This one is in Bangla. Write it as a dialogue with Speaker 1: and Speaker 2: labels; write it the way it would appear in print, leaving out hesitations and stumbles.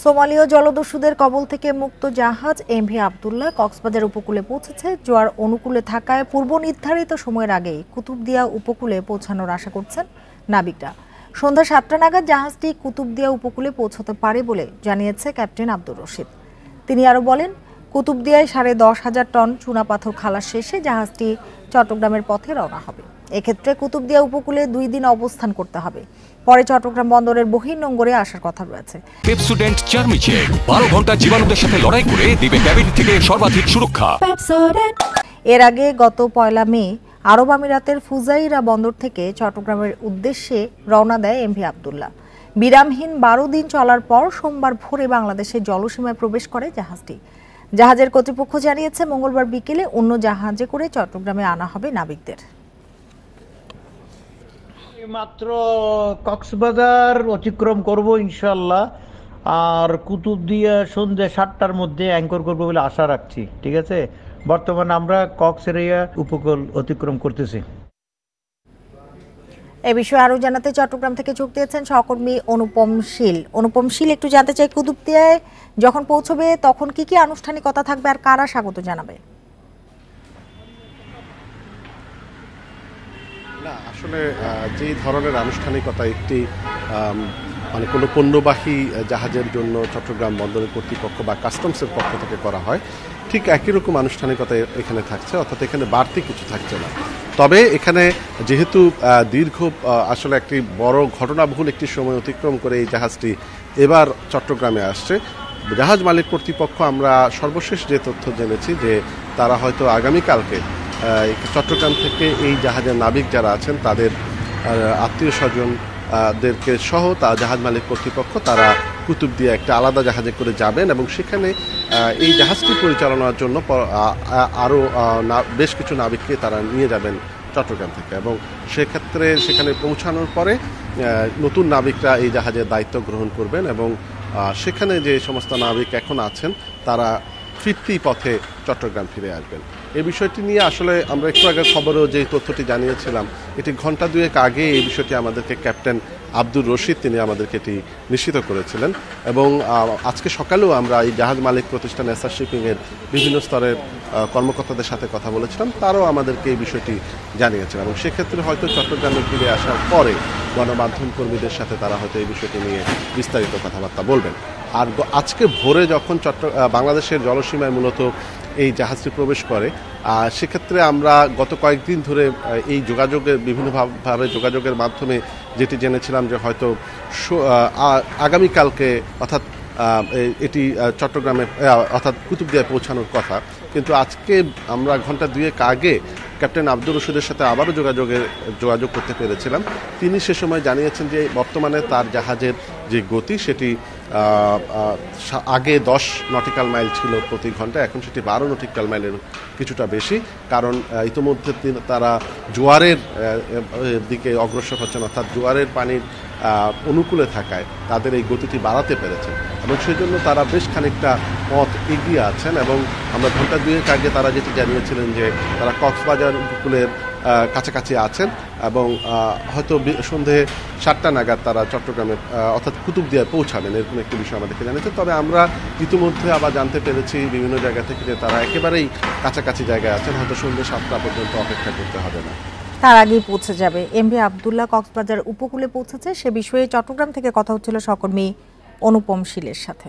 Speaker 1: সোমালীয় জলদস্যুদের কবল থেকে মুক্ত জাহাজ এমভি আবদুল্লাহ কক্সবাজার উপকূলে পৌঁছেছে। জোয়ার অনুকূলে থাকায় পূর্ব নির্ধারিত সময়ের আগেই কুতুবদিয়া উপকূলে পৌঁছানোর আশা করছেন নাবিকরা। সন্ধ্যা ৭টা নাগাদ জাহাজটি কুতুবদিয়া উপকূলে পৌঁছতে পারে বলে জানিয়েছে ক্যাপ্টেন আব্দুর রশিদ। তিনি আরও বলেন, কুতুবদিয়ায় ১০,৫০ টন চুনাপাথর খালাস শেষে জাহাজটি চট্টগ্রামের পথে রওনা হবে। এক্ষেত্রে কুতুবদিয়া উপকূলে ২ দিন অবস্থান করতে হবে। পরে চট্টগ্রাম বন্দরের বহির্নোঙরে আসার কথা রয়েছে।
Speaker 2: পেপসোডেন্ট চার্মিচেক ১২ ঘন্টা জীবাণুদের সাথে লড়াই করে দিবে ক্যাবিন থেকে সর্বাধিক সুরক্ষা।
Speaker 1: এর আগে গত ১লা মে আরব আমিরাতের ফুজাইরা বন্দর থেকে চট্টগ্রামের উদ্দেশ্যে রওনা দেয় এমভি আবদুল্লাহ। বিরামহীন ১২ দিন চলার পর সোমবার ভোরে বাংলাদেশের জলসীমায় প্রবেশ করে জাহাজটি। জাহাজের কর্তৃপক্ষ জানিয়েছে, মঙ্গলবার বিকেলে অন্য জাহাজে করে চট্টগ্রামে আনা হবে নাবিকদের।
Speaker 3: মাত্র কক্সবাজার অতিক্রম করব ইনশাল্লাহ, আর কুতুবদিয়া সন্ধ্যে ৭টার মধ্যে অ্যাঙ্কর করবো বলে আশা রাখছি। ঠিক আছে, বর্তমানে আমরা কক্সেরিয়া উপকূল অতিক্রম করতেছি।
Speaker 1: এ বিষয়ে আরো জানাতে চট্টগ্রাম থেকে যোগ দিয়েছেন সহকর্মী অনুপম শীল। অনুপম শীল, একটু জানতে চাই, কুতুবদিয়ায় যখন পৌঁছবে তখন কি কি আনুষ্ঠানিকতা থাকবে আর কারা স্বাগত জানাবে?
Speaker 4: না, আসলে যে ধরনের আনুষ্ঠানিকতা একটি মানে কোনো পণ্যবাহী জাহাজের জন্য চট্টগ্রাম বন্দরের কর্তৃপক্ষ বা কাস্টমসের পক্ষ থেকে করা হয়, ঠিক একই রকম আনুষ্ঠানিকতা এখানে থাকছে, অর্থাৎ এখানে বাড়তি কিছু থাকছে না। তবে এখানে যেহেতু দীর্ঘ আসলে একটি বড় ঘটনাবহুল একটি সময় অতিক্রম করে এই জাহাজটি এবার চট্টগ্রামে আসছে, জাহাজ মালিক কর্তৃপক্ষ আমরা সর্বশেষ যে তথ্য জেনেছি যে তারা হয়তো আগামীকালকে চট্টগ্রাম থেকে এই জাহাজের নাবিক যারা আছেন তাদের আত্মীয় স্বজনদেরকে সহ তা জাহাজ মালিক কর্তৃপক্ষ তারা কুতুবদিয়া একটা আলাদা জাহাজে করে যাবেন এবং সেখানে এই জাহাজটি পরিচালনার জন্য আরও বেশ কিছু নাবিককে তারা নিয়ে যাবেন চট্টগ্রাম থেকে, এবং সেক্ষেত্রে সেখানে পৌঁছানোর পরে নতুন নাবিকরা এই জাহাজের দায়িত্ব গ্রহণ করবেন এবং সেখানে যে সমস্ত নাবিক এখন আছেন তারা ফিরতি পথে চট্টগ্রাম ফিরে আসবেন। এই বিষয়টি নিয়ে আসলে আমরা একটু আগে খবরেও যে তথ্যটি জানিয়েছিলাম, এটি ঘন্টা দুয়েক আগে এই বিষয়টি আমাদেরকে ক্যাপ্টেন আব্দুর রশিদ তিনি আমাদেরকে এটি নিশ্চিত করেছিলেন, এবং আজকে সকালেও আমরা এই জাহাজ মালিক প্রতিষ্ঠান এসআর শিপিংয়ের বিভিন্ন স্তরের কর্মকর্তাদের সাথে কথা বলেছিলাম, তারাও আমাদেরকে এই বিষয়টি জানিয়েছেন, এবং সেক্ষেত্রে হয়তো চট্টগ্রামে ফিরে আসার পরে গণমাধ্যম কর্মীদের সাথে তারা হয়তো এই বিষয়টি নিয়ে বিস্তারিত কথাবার্তা বলবেন। আর আজকে ভোরে যখন বাংলাদেশের জলসীমায় মূলত এই জাহাজটি প্রবেশ করে, সেক্ষেত্রে আমরা গত কয়েকদিন ধরে এই যোগাযোগের বিভিন্নভাবে যোগাযোগের মাধ্যমে যেটি জেনেছিলাম যে হয়তো আগামীকালকে অর্থাৎ এটি চট্টগ্রামে অর্থাৎ কুতুবদিয়ায় পৌঁছানোর কথা, কিন্তু আজকে আমরা ঘন্টা দুয়েক আগে ক্যাপ্টেন আব্দুর রশিদের সাথে আবারও যোগাযোগ করতে পেরেছিলাম। তিনি সে সময় জানিয়েছেন যে বর্তমানে তার জাহাজের যে গতি সেটি আগে 10 নটিক্যাল মাইল ছিল প্রতি ঘন্টা, এখন সেটি 12 নটিক্যাল মাইলের কিছুটা বেশি, কারণ ইতিমধ্যে তারা জোয়ারের দিকে অগ্রসর হচ্ছেন, অর্থাৎ জোয়ারের পানির অনুকূলে থাকায় তাদের এই গতিটি বাড়াতে পেরেছেন, এবং সেই জন্য তারা বেশ খানিকটা পথ এগিয়ে আছেন। এবং আমরা ঘন্টা দুয়েক আগে তারা যেটি জানিয়েছিলেন যে তারা কক্সবাজার উপকূলের কাছাকাছি আছেন, এবং হয়তো সন্ধে ৭টা নাগাদ তারা চট্টগ্রামে অর্থাৎ কুতুবদিয়ায় পৌঁছাবেন, এরকম একটি বিষয় আমাদেরকে জানিয়েছে। তবে আমরা ইতিমধ্যে আবার জানতে পেরেছি বিভিন্ন জায়গা থেকে যে তারা একেবারেই কাছাকাছি জায়গায় আছেন, হয়তো সন্ধ্যে 7টা পর্যন্ত অপেক্ষা করতে হবে না,
Speaker 1: তার আগেই পৌঁছে যাবে। এমভি আবদুল্লাহ কক্সবাজার উপকূলে পৌঁছেছে, সে বিষয়ে চট্টগ্রাম থেকে কথা হচ্ছিল সহকর্মী অনুপম শীলের সাথে।